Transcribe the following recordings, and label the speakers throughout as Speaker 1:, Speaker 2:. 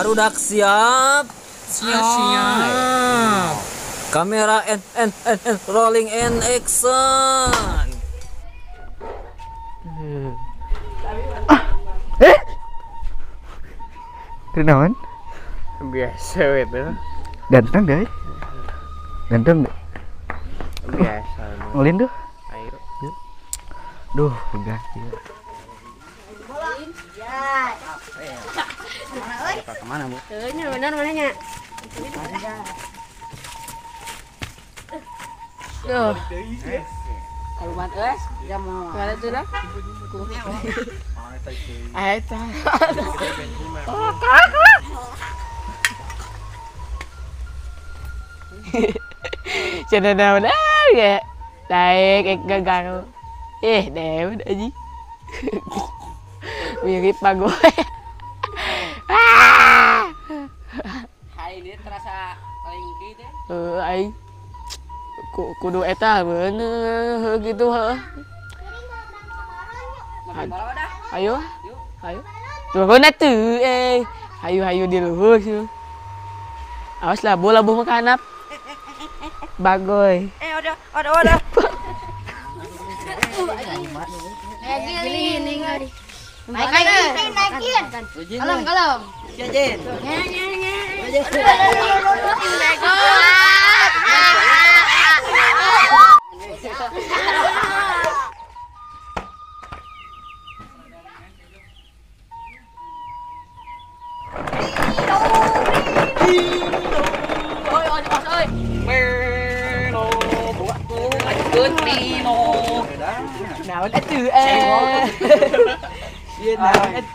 Speaker 1: Barudak siap.
Speaker 2: Siap.
Speaker 1: Kamera and rolling and action.
Speaker 3: Kenaon?
Speaker 2: Biasa itu.
Speaker 3: Ganteng guys. Ganteng deh.
Speaker 2: Biasa.
Speaker 3: Ngulin tuh.
Speaker 2: Ayo.
Speaker 3: Duh, udah.
Speaker 2: Kemana bu?
Speaker 4: Benar mananya? Tuh. Kalumat guys, jam mau. Mana tuh dah? Ayo. Cho nên nào đó kìa. Đây cái gần đẹp đấy gì. Bây giờ cái ba gue. Hari ini terasa paling gitu. Anh. Kudu eta beun gitu heuh. Ayo. Ayo. Turun atuh Hayu di luhur sih. Awas lah bola buh makanap. Bagoy.
Speaker 5: Udah. Gini. Naikin. Kalem. Jajan.
Speaker 4: Nào atuh Nào atuh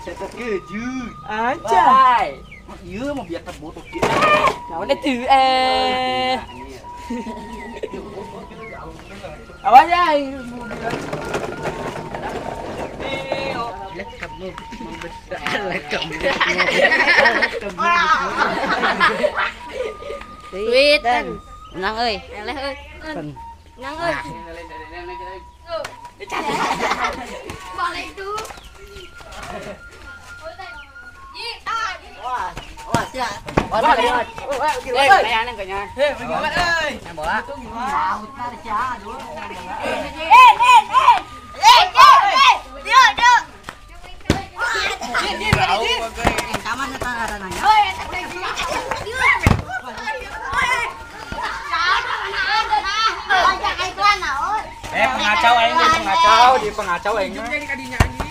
Speaker 2: Cetak keju.
Speaker 4: Aja.
Speaker 2: Iya mau biar terbotok.
Speaker 4: Nào atuh Awas ya.
Speaker 5: Duit. Nang ơi. Eleh ơi. Nang ơi. Balik itu.
Speaker 2: Pengacau aing. Jumnya di kadinya anjing.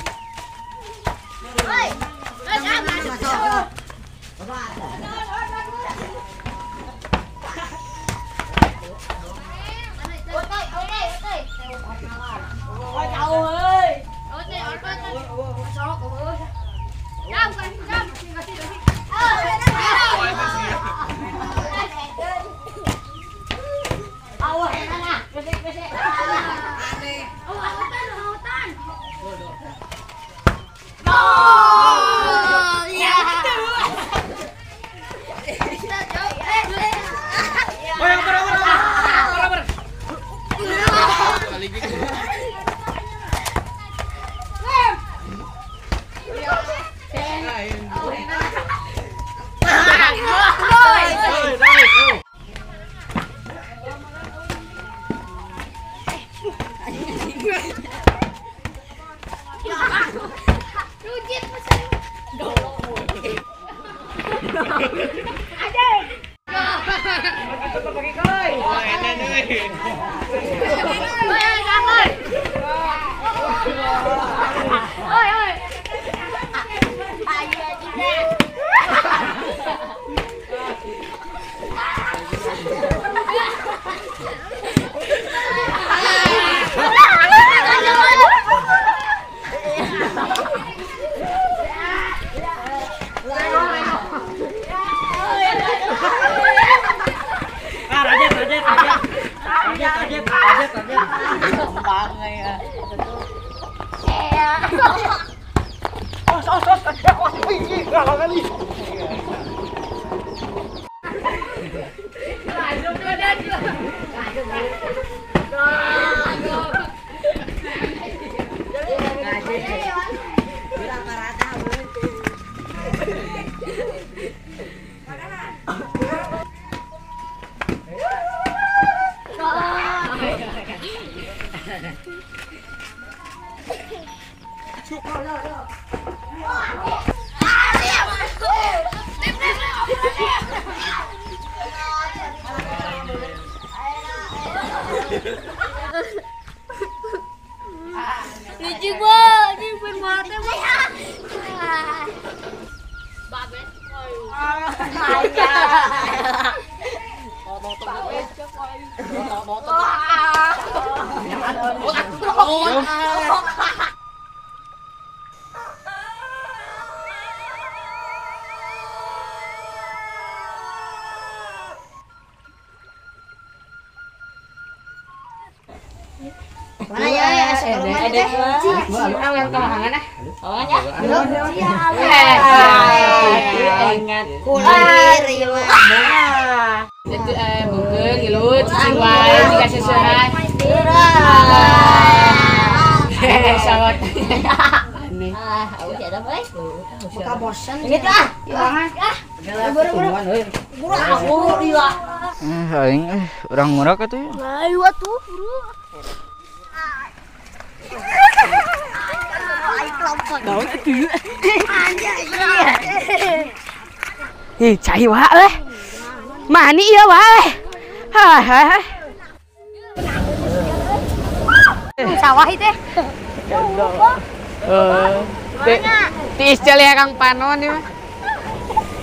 Speaker 5: Lucu banget, ini pengen mana ya? Ada yang kalangan ah. Awalnya. Ingat kulir ya. Itu bungkeun gilut cicing wae dikasih sehat. Sawat. Aneh. Aku ada bae. Buka bosan. Ini tah. Buru-buru dia.
Speaker 3: Aing orang murah atuh.
Speaker 5: Ayo atuh, buru.
Speaker 4: Ih, cai wae leh. Mani ieu wae. Hah.
Speaker 5: Sawah itu.
Speaker 4: Ti iscel ya Kang Panon ieu mah.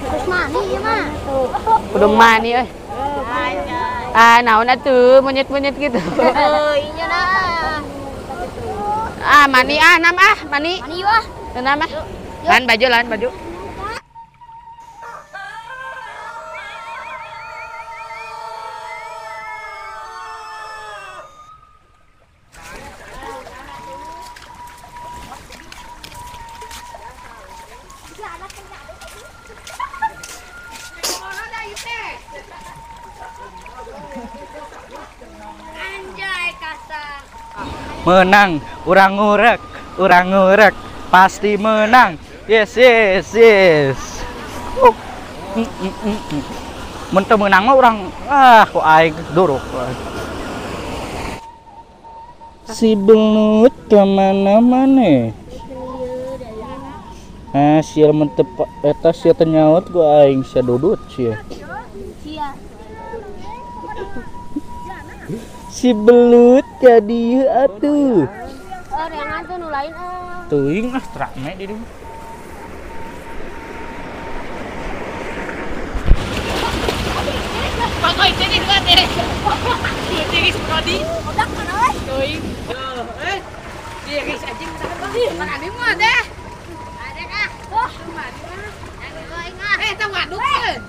Speaker 5: Terus mani ieu mah.
Speaker 4: Udah mani euy. Ah, naon atuh monyet-monyet gitu.
Speaker 5: Iya nah.
Speaker 4: Mani nam mani.
Speaker 5: Mani wah.
Speaker 4: Nam ah. Lan baju.
Speaker 5: Anjay kasar.
Speaker 3: Menang, urang ngurek, pasti menang. Yes. Mun teu meunang mah urang kok aing duruk. Si belut kemana-mana. Sial mentep eta sia teh nyaut gua aing sia dudut sia. Si belut jadi atuh.
Speaker 5: Rengan tuh nulain
Speaker 3: Teuing rame di dieu.
Speaker 4: Pakai ini dua deh. Ini sekali.
Speaker 5: udah kan euy.
Speaker 4: Teuing. Dia geus anjing kan abi mah deh.
Speaker 5: Ada kah?
Speaker 4: Oh, mani mah. Tah ngaduk keun.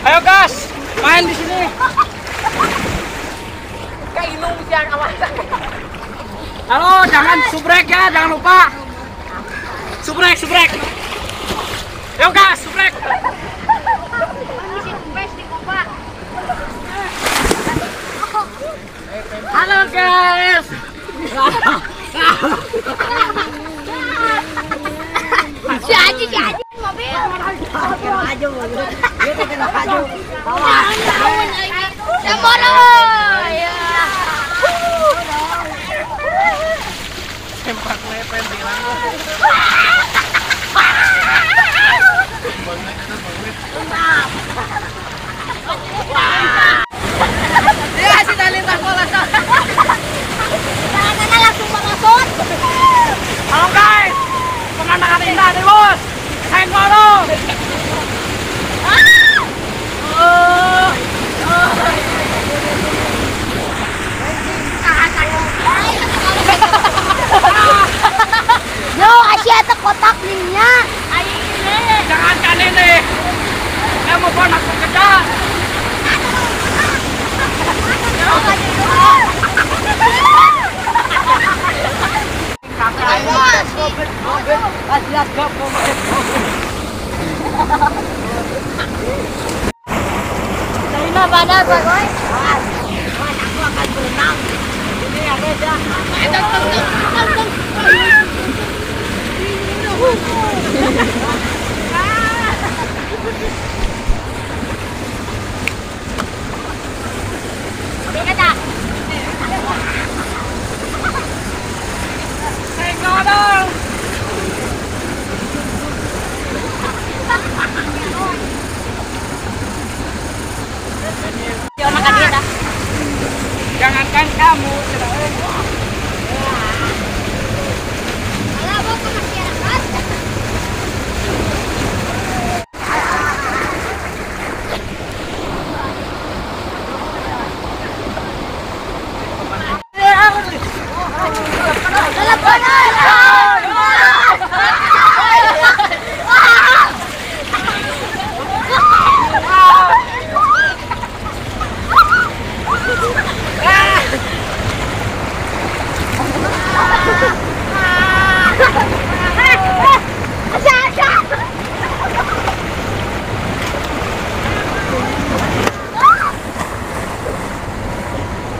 Speaker 2: Ayo gas, main di sini.
Speaker 4: Kainung jangan awas.
Speaker 2: Halo, jangan subrek ya, jangan lupa. Subrek. Ayo gas, subrek. Halo guys.
Speaker 5: Si Aji mobil. Maju. Dia kena maju. Lawan aing. Samoro. Ya.
Speaker 2: Sempak lepen bilang.
Speaker 4: Dia si tali tak bola.
Speaker 5: Jangan langsung mengasut.
Speaker 2: Halo guys, pemandangan indah nih bos.
Speaker 5: guys. Aku akan berenang. Ini yang beda.
Speaker 2: Jangankan kamu,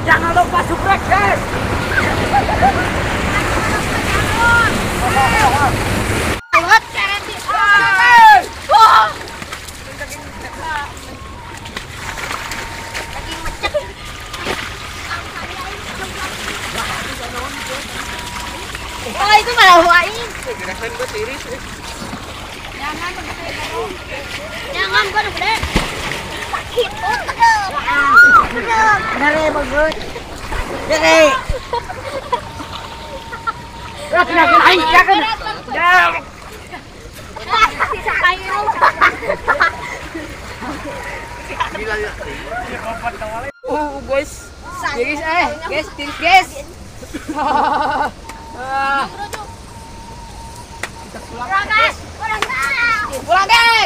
Speaker 2: jangan lupa subrek guys.
Speaker 5: Oh, itu malah huain. Jangan gua udah gede. Sakit. Bener ya bagus. Jadi.
Speaker 2: Jangan aing, jangan.
Speaker 4: Guys. Guys, guys.
Speaker 5: Pulang guys.
Speaker 4: Pulang guys.